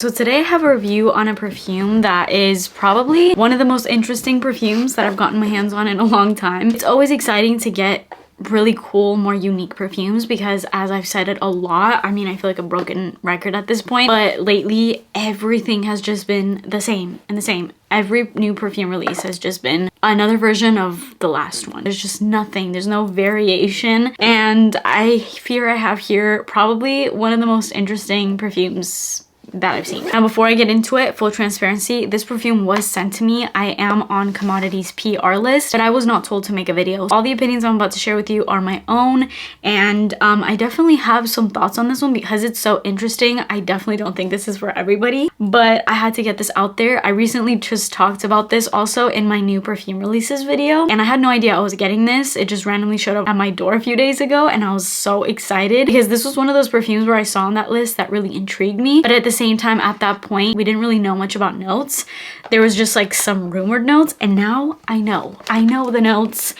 So today I have a review on a perfume that is probably one of the most interesting perfumes that I've gotten my hands on in a long time. It's always exciting to get really cool, more unique perfumes because, as I've said it a lot, I mean, I feel like a broken record at this point, but lately everything has just been the same and the same. Every new perfume release has just been another version of the last one. There's just nothing, there's no variation, and I fear I have here probably one of the most interesting perfumes that I've seen. Now, before I get into it, full transparency, this perfume was sent to me. I am on Commodity's PR list, but I was not told to make a video. All the opinions I'm about to share with you are my own, and I definitely have some thoughts on this one because it's so interesting. I definitely don't think this is for everybody, but I had to get this out there. I recently just talked about this also in my new perfume releases video, and I had no idea I was getting this. It just randomly showed up at my door a few days ago, and I was so excited because this was one of those perfumes where I saw on that list that really intrigued me, but at the same time, at that point, we didn't really know much about notes. There was just like some rumored notes, and now I know the notes.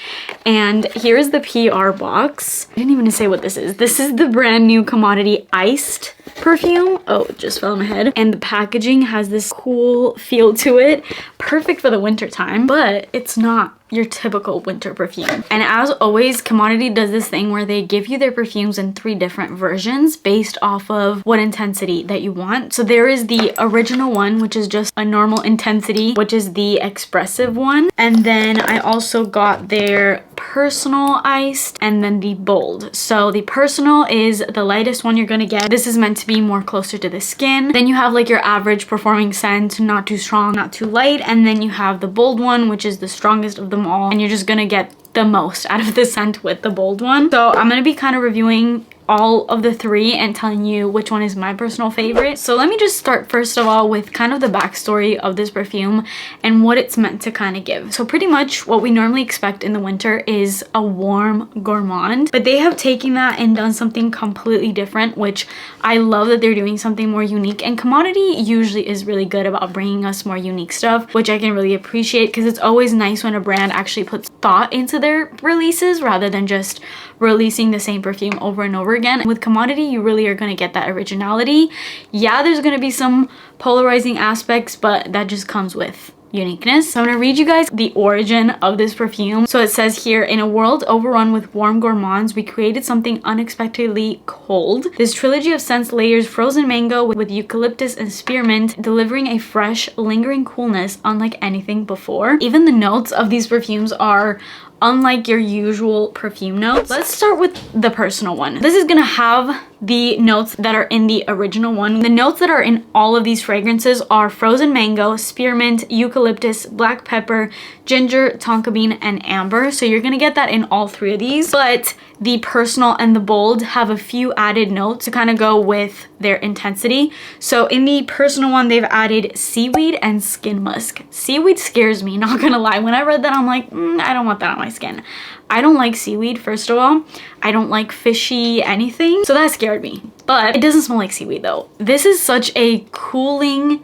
And here's the PR box. I didn't even say what this is. This is the brand new Commodity Iced perfume. Oh, it just fell on my head. And the packaging has this cool feel to it. Perfect for the winter time, but it's not your typical winter perfume. And as always, Commodity does this thing where they give you their perfumes in 3 different versions based off of what intensity that you want. So there is the original one, which is just a normal intensity, which is the Expressive one. And then I also got their Personal Iced and then the Bold. So the Personal is the lightest one you're gonna get. This is meant to be more closer to the skin. Then you have like your average performing scent, not too strong, not too light. And then you have the Bold one, which is the strongest of them all, and you're just gonna get the most out of the scent with the Bold one. So I'm gonna be kind of reviewing all of the 3 and telling you which one is my personal favorite. So let me just start first of all with kind of the backstory of this perfume and what it's meant to kind of give. So pretty much what we normally expect in the winter is a warm gourmand, but they have taken that and done something completely different, which I love that they're doing something more unique. And Commodity usually is really good about bringing us more unique stuff, which I can really appreciate because it's always nice when a brand actually puts thought into their releases rather than just releasing the same perfume over and over again. With Commodity, you really are going to get that originality. Yeah, there's going to be some polarizing aspects, but that just comes with uniqueness. So I'm going to read you guys the origin of this perfume. So it says here, in a world overrun with warm gourmands, we created something unexpectedly cold. This trilogy of scents layers frozen mango with eucalyptus and spearmint, delivering a fresh, lingering coolness unlike anything before. Even the notes of these perfumes are unlike your usual perfume notes. Let's start with the Personal one. This is gonna have the notes that are in the original one. The notes that are in all of these fragrances are frozen mango, spearmint, eucalyptus, black pepper, ginger, tonka bean, and amber. So you're gonna get that in all 3 of these, but the Personal and the Bold have a few added notes to kind of go with their intensity. So in the Personal one, they've added seaweed and skin musk. Seaweed scares me, not gonna lie. When I read that, I'm like, I don't want that on my skin. I don't like seaweed, first of all. I don't like fishy anything, so that scared me. But it doesn't smell like seaweed though. This is such a cooling,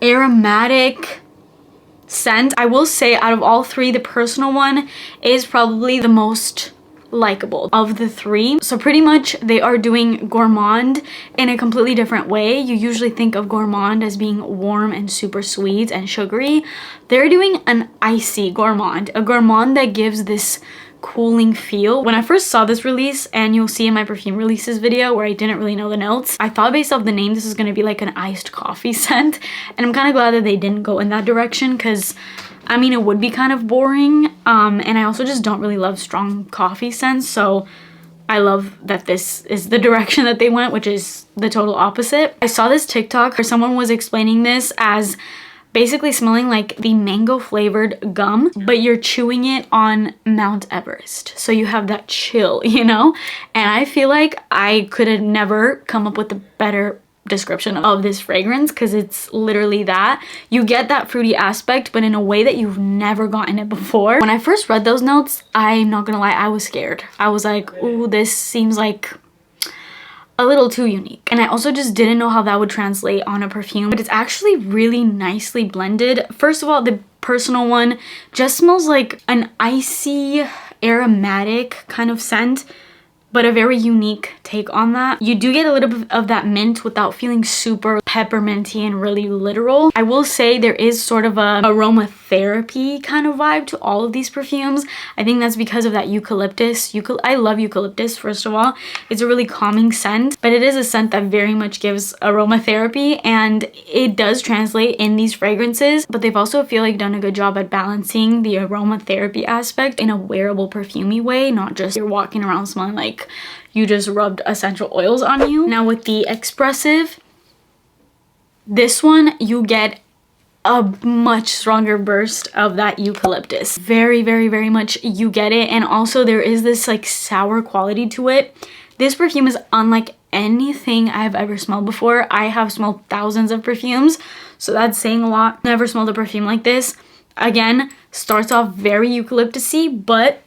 aromatic scent. I will say out of all 3, the Personal one is probably the most likable of the 3. So pretty much they are doing gourmand in a completely different way. You usually think of gourmand as being warm and super sweet and sugary. They're doing an icy gourmand, a gourmand that gives this cooling feel. When I first saw this release, and you'll see in my perfume releases video where I didn't really know the notes, I thought based off the name this is going to be like an iced coffee scent, and I'm kind of glad that they didn't go in that direction because I mean, it would be kind of boring, and I also just don't really love strong coffee scents, so I love that this is the direction that they went, which is the total opposite. I saw this TikTok where someone was explaining this as basically smelling like the mango flavored gum, but you're chewing it on Mount Everest. So you have that chill, you know? And I feel like I could have never come up with a better description of this fragrance because it's literally that. You get that fruity aspect, but in a way that you've never gotten it before. When I first read those notes, I'm not gonna lie, I was scared. I was like, ooh, this seems like a little too unique. And I also just didn't know how that would translate on a perfume, but it's actually really nicely blended. First of all, the Personal one just smells like an icy, aromatic kind of scent, but a very unique take on that. You do get a little bit of that mint without feeling super pepperminty and really literal. I will say there is sort of a aromatherapy kind of vibe to all of these perfumes. I think that's because of that eucalyptus. I love eucalyptus, first of all. It's a really calming scent, but it is a scent that very much gives aromatherapy, and it does translate in these fragrances, but they've also, feel like, done a good job at balancing the aromatherapy aspect in a wearable perfumey way, not just you're walking around smelling like you just rubbed essential oils on you. Now with the Expressive, this one you get a much stronger burst of that eucalyptus. Very, very, very much you get it. And also there is this like sour quality to it. This perfume is unlike anything I've ever smelled before. I have smelled thousands of perfumes, so that's saying a lot. Never smelled a perfume like this. Again, starts off very eucalyptusy, but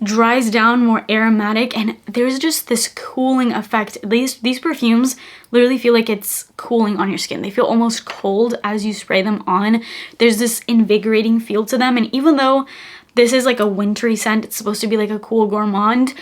dries down more aromatic, and there's just this cooling effect. These perfumes literally feel like it's cooling on your skin. They feel almost cold as you spray them on. There's this invigorating feel to them, and even though this is like a wintry scent, it's supposed to be like a cool gourmand,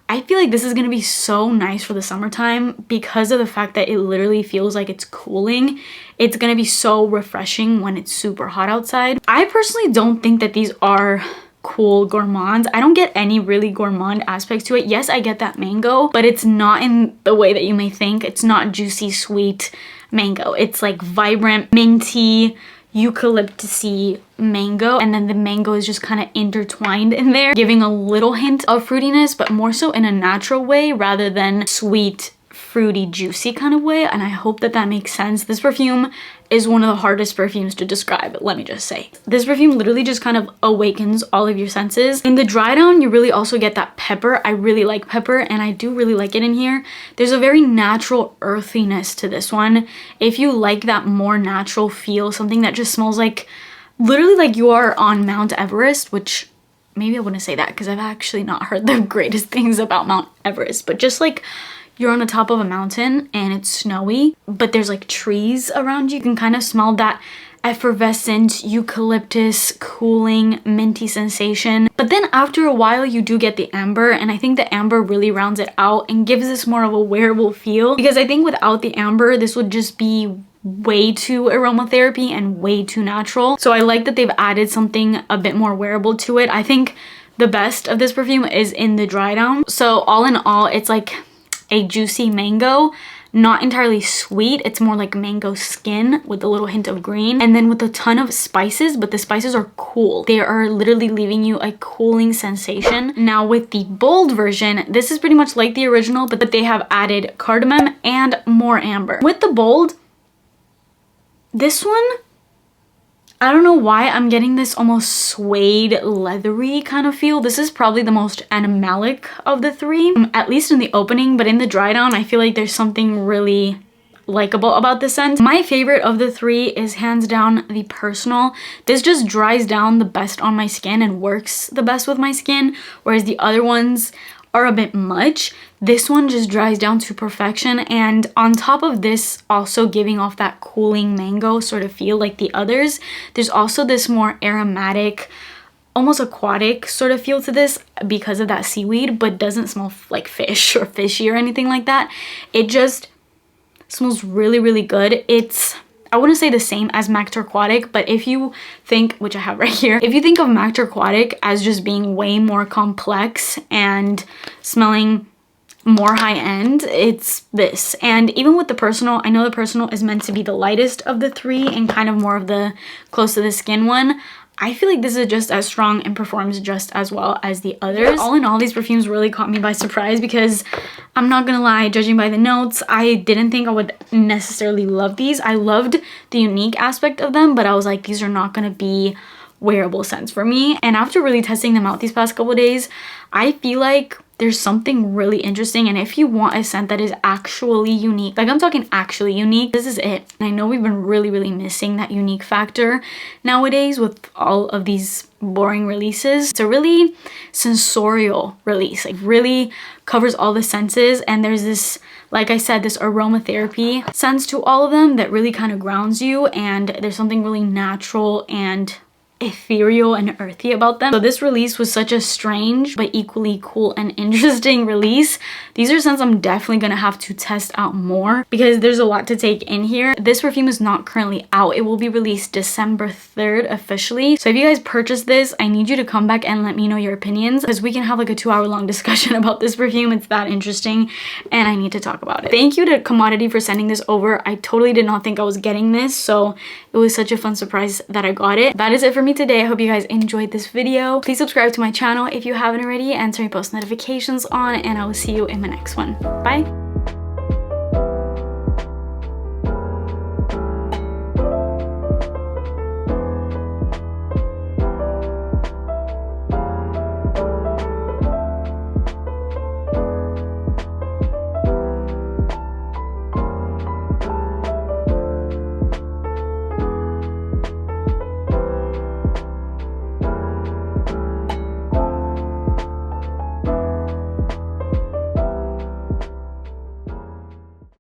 I feel like this is gonna be so nice for the summertime because of the fact that it literally feels like it's cooling. It's gonna be so refreshing when it's super hot outside. I personally don't think that these are cool gourmands. I don't get any really gourmand aspects to it. Yes, I get that mango, but it's not in the way that you may think. It's not juicy, sweet mango. It's like vibrant, minty, eucalyptusy mango, and then the mango is just kind of intertwined in there, giving a little hint of fruitiness, but more so in a natural way rather than sweet, fruity, juicy kind of way. And I hope that that makes sense. This perfume is one of the hardest perfumes to describe, let me just say. This perfume literally just kind of awakens all of your senses. In the dry down, you really also get that pepper. I really like pepper, and I do really like it in here. There's a very natural earthiness to this one. If you like that more natural feel, something that just smells like, literally like you are on Mount Everest, which maybe I wouldn't say that because I've actually not heard the greatest things about Mount Everest, but just like you're on the top of a mountain and it's snowy, but there's like trees around you. You can kind of smell that effervescent eucalyptus cooling minty sensation. But then after a while you do get the amber, and I think the amber really rounds it out and gives this more of a wearable feel, because I think without the amber this would just be way too aromatherapy and way too natural. So I like that they've added something a bit more wearable to it. I think the best of this perfume is in the dry down. So all in all, it's like a juicy mango, not entirely sweet. It's more like mango skin with a little hint of green, and then with a ton of spices, but the spices are cool. They are literally leaving you a cooling sensation. Now with the bold version, this is pretty much like the original, but they have added cardamom and more amber. With the bold, this one, I don't know why I'm getting this almost suede leathery kind of feel. This is probably the most animalic of the three, at least in the opening, but in the dry down I feel like there's something really likable about this scent. My favorite of the three is hands down the Personal. This just dries down the best on my skin and works the best with my skin, whereas the other ones are a bit much. This one just dries down to perfection, and on top of this also giving off that cooling mango sort of feel like the others, there's also this more aromatic, almost aquatic sort of feel to this because of that seaweed, but doesn't smell like fish or fishy or anything like that. It just smells really, really good. It's, I wouldn't say the same as Mac Turquatic, but if you think, which I have right here, if you think of Mac Turquatic as just being way more complex and smelling more high-end, it's this. And even with the Personal, I know the Personal is meant to be the lightest of the three and kind of more of the close to the skin one. I feel like this is just as strong and performs just as well as the others. All in all, these perfumes really caught me by surprise because I'm not gonna lie, judging by the notes, I didn't think I would necessarily love these. I loved the unique aspect of them, but I was like, these are not gonna be wearable scents for me. And after really testing them out these past couple days, I feel like there's something really interesting. And if you want a scent that is actually unique, like I'm talking actually unique, this is it. And I know we've been really, really missing that unique factor nowadays with all of these boring releases. It's a really sensorial release, like really covers all the senses. And there's this, like I said, this aromatherapy sense to all of them that really kind of grounds you. And there's something really natural and ethereal and earthy about them. So this release was such a strange but equally cool and interesting release. These are scents I'm definitely gonna have to test out more because there's a lot to take in here. This perfume is not currently out. It will be released December 3rd officially. So if you guys purchase this, I need you to come back and let me know your opinions because we can have like a 2-hour long discussion about this perfume. It's that interesting and I need to talk about it. Thank you to Commodity for sending this over. I totally did not think I was getting this, so it was such a fun surprise that I got it. That is it for me today. I hope you guys enjoyed this video. Please subscribe to my channel if you haven't already and turn your post notifications on, and I will see you in my next one. Bye.